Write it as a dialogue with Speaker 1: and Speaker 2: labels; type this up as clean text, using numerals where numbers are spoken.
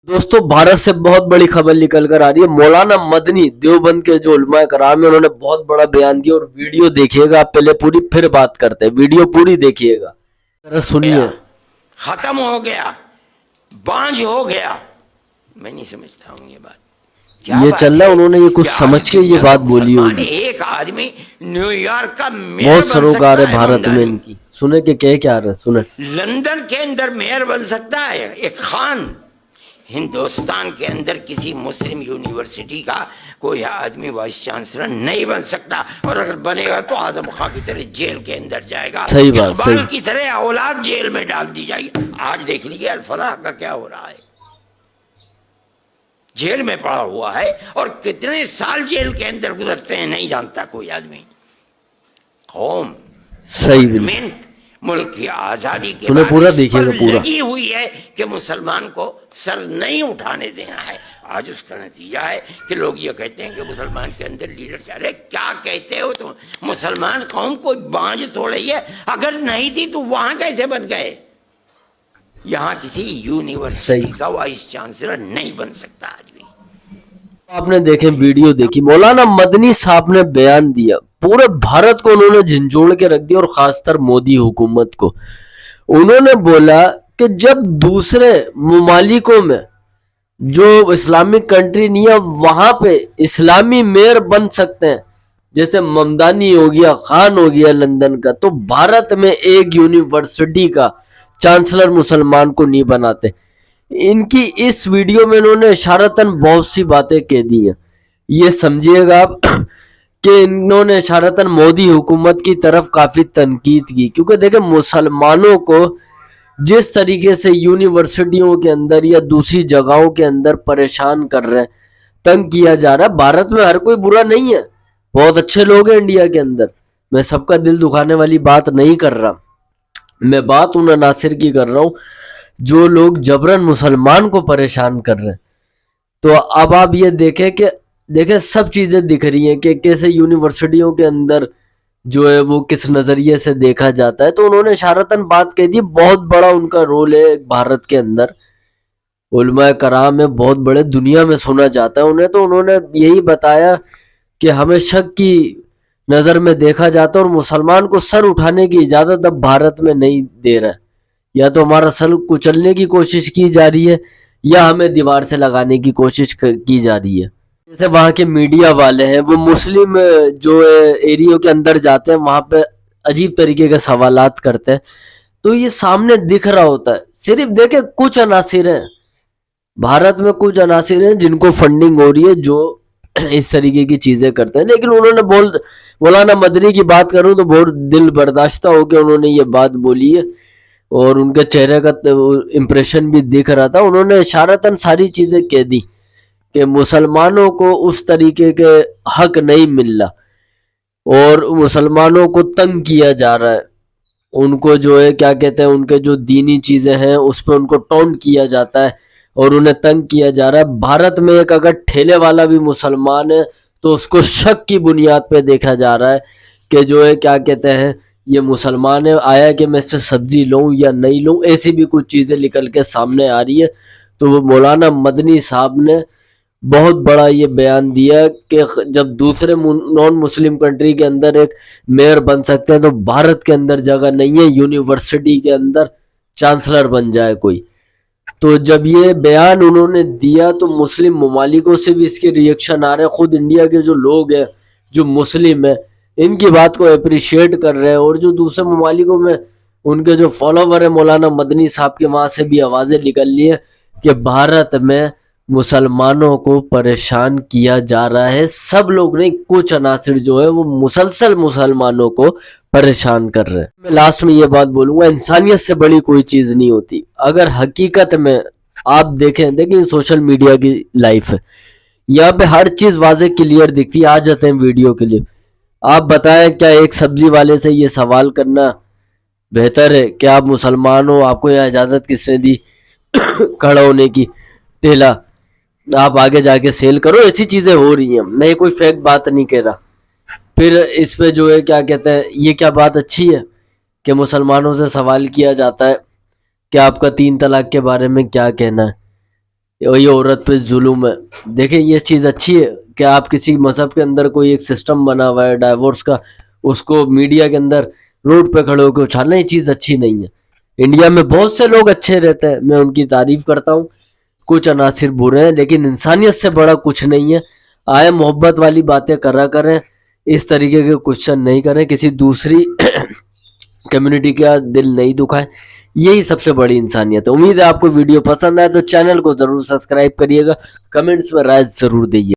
Speaker 1: दोस्तों, भारत से बहुत बड़ी खबर निकल कर आ रही है। मौलाना मदनी देवबंद के जो उलमा कराम है, उन्होंने बहुत बड़ा बयान दिया और वीडियो देखिएगा आप पहले पूरी, फिर बात करते हैं। वीडियो पूरी देखिएगा, जरा सुनिए।
Speaker 2: खत्म हो गया, बांझ हो गया। मैं नहीं समझता हूँ ये बात
Speaker 1: ये चल रहा है, उन्होंने ये कुछ समझ के ये बात बोली होगी।
Speaker 2: एक आदमी न्यूयॉर्क का मेयर
Speaker 1: बहुत
Speaker 2: बन
Speaker 1: सरोकार
Speaker 2: सकता
Speaker 1: है भारत में इनकी। सुने के क्या रहे, सुने।
Speaker 2: लंदन के अंदर मेयर बन सकता है एक खान। हिंदुस्तान के अंदर किसी मुस्लिम यूनिवर्सिटी का कोई आदमी वाइस चांसलर नहीं बन सकता, और अगर बनेगा तो आजम खां की तरह जेल के अंदर जाएगा।
Speaker 1: सही बात,
Speaker 2: इकबाल की तरह औलाद जेल में डाल दी जाएगी। आज देख लीजिए अल-फलाह का क्या हो रहा है, जेल में पड़ा हुआ है, और कितने साल जेल के अंदर गुजरते हैं नहीं जानता कोई आदमी। कौम
Speaker 1: सही
Speaker 2: मुल्क की आजादी के
Speaker 1: सुने,
Speaker 2: बाद
Speaker 1: पूरा
Speaker 2: इस
Speaker 1: देखिएगा
Speaker 2: पर
Speaker 1: पूरा।
Speaker 2: लगी हुई है कि मुसलमान को सर नहीं उठाने देना है। आज उसका नतीजा है कि लोग ये कहते हैं कि मुसलमान के अंदर लीडर क्या रहे। क्या कहते हो तुम? मुसलमान कौम कोई बांझ थोड़ी है, अगर नहीं थी तो वहां कैसे बन गए? यहाँ किसी यूनिवर्सिटी का वाइस चांसलर नहीं बन सकता आदमी।
Speaker 1: आपने देखे, वीडियो देखी, मौलाना मदनी साहब ने बयान दिया, पूरे भारत को उन्होंने झंझोड़ के रख दिया, और खासकर मोदी हुकूमत को। उन्होंने बोला कि जब दूसरे ममालिकों में जो इस्लामिक कंट्री नहीं है वहां पे इस्लामी मेयर बन सकते हैं, जैसे ममदानी हो गया, खान हो गया लंदन का, तो भारत में एक यूनिवर्सिटी का चांसलर मुसलमान को नहीं बनाते। इनकी इस वीडियो में इन्होंने इशारतन बहुत सी बातें कह दी हैं। ये समझिएगा आप कि इन्होंने इशारतन मोदी हुकूमत की तरफ काफी तनकीद की, क्योंकि देखें मुसलमानों को जिस तरीके से यूनिवर्सिटियों के अंदर या दूसरी जगहों के अंदर परेशान कर रहे हैं, तंग किया जा रहा है। भारत में हर कोई बुरा नहीं है, बहुत अच्छे लोग हैं इंडिया के अंदर। मैं सबका दिल दुखाने वाली बात नहीं कर रहा, मैं बात उन अनासिर की कर रहा हूँ जो लोग जबरन मुसलमान को परेशान कर रहे हैं। तो अब आप ये देखें सब चीजें दिख रही हैं कि कैसे यूनिवर्सिटियों के अंदर जो है वो किस नजरिए से देखा जाता है। तो उन्होंने इशारतन बात कह दी, बहुत बड़ा उनका रोल है भारत के अंदर। उलमा कराम में बहुत बड़े दुनिया में सुना जाता है उन्हें। तो उन्होंने यही बताया कि हमें शक की नजर में देखा जाता है, और मुसलमान को सर उठाने की इजाजत अब भारत में नहीं दे रहा है। या तो हमारा सर कुचलने की कोशिश की जा रही है, या हमें दीवार से लगाने की कोशिश की जा रही है। जैसे वहाँ के मीडिया वाले हैं, वो मुस्लिम जो एरियो के अंदर जाते हैं, वहाँ पे अजीब तरीके के सवालात करते हैं। तो ये सामने दिख रहा होता है। सिर्फ देखे कुछ अनासिर हैं भारत में, कुछ अनासिर हैं जिनको फंडिंग हो रही है, जो इस तरीके की चीजें करते हैं। लेकिन उन्होंने मौलाना मदनी की बात करूं तो बहुत दिल बर्दाश्त होकर उन्होंने ये बात बोली है, और उनके चेहरे का इम्प्रेशन भी दिख रहा था। उन्होंने इशारतन सारी चीजें कह दी कि मुसलमानों को उस तरीके के हक नहीं मिल रहा, और मुसलमानों को तंग किया जा रहा है। उनको जो है क्या कहते हैं, उनके जो दीनी चीजें हैं उस पर उनको टॉन्ट किया जाता है, और उन्हें तंग किया जा रहा है। भारत में एक अगर ठेले वाला भी मुसलमान है तो उसको शक की बुनियाद पे देखा जा रहा है कि जो है क्या कहते हैं, ये मुसलमान है, आया कि मैं इससे सब्जी लूँ या नहीं लूँ। ऐसी भी कुछ चीज़ें निकल के सामने आ रही है। तो वो मौलाना मदनी साहब ने बहुत बड़ा ये बयान दिया कि जब दूसरे नॉन मुस्लिम कंट्री के अंदर एक मेयर बन सकते हैं, तो भारत के अंदर जगह नहीं है यूनिवर्सिटी के अंदर चांसलर बन जाए कोई। तो जब ये बयान उन्होंने दिया तो मुस्लिम ममालिकों से भी इसके रिएक्शन आ रहे हैं। खुद इंडिया के जो लोग हैं जो मुस्लिम है, इनकी बात को अप्रिशिएट कर रहे हैं, और जो दूसरे ममालिकों में उनके जो फॉलोवर है मौलाना मदनी साहब के, वहां से भी आवाजें निकल ली है कि भारत में मुसलमानों को परेशान किया जा रहा है। सब लोग नहीं, कुछ अनासिर जो है वो मुसलसल मुसलमानों को परेशान कर रहे हैं। मैं लास्ट में ये बात बोलूंगा, इंसानियत से बड़ी कोई चीज नहीं होती। अगर हकीकत में आप देखें सोशल मीडिया की लाइफ है, यहाँ पे हर चीज वाजे क्लियर दिखती है। आ जाते हैं वीडियो के लिए, आप बताएं क्या एक सब्जी वाले से ये सवाल करना बेहतर है कि आप मुसलमान हो, आपको यहाँ इजाजत किसने दी खड़ा होने की, ठेला आप आगे जाके सेल करो। ऐसी चीजें हो रही हैं, मैं कोई फेक बात नहीं कह रहा। फिर इस पे जो है क्या कहते हैं, ये क्या बात अच्छी है कि मुसलमानों से सवाल किया जाता है कि आपका 3 तलाक के बारे में क्या कहना है। वही औरत पे जुल्म है। देखिए ये चीज़ अच्छी है कि आप किसी मजहब के अंदर कोई एक सिस्टम बना हुआ है डाइवोर्स का, उसको मीडिया के अंदर रोड पे खड़े होकर उछालना, ये चीज़ अच्छी नहीं है। इंडिया में बहुत से लोग अच्छे रहते हैं, मैं उनकी तारीफ करता हूँ, कुछ अनासिर बुरे हैं, लेकिन इंसानियत से बड़ा कुछ नहीं है। आए मोहब्बत वाली बातें करा करें, इस तरीके के क्वेश्चन नहीं करें, किसी दूसरी कम्युनिटी का दिल नहीं दुखाएं, यही सबसे बड़ी इंसानियत है। उम्मीद है आपको वीडियो पसंद आए तो चैनल को जरूर सब्सक्राइब करिएगा, कमेंट्स में राय जरूर दीजिए।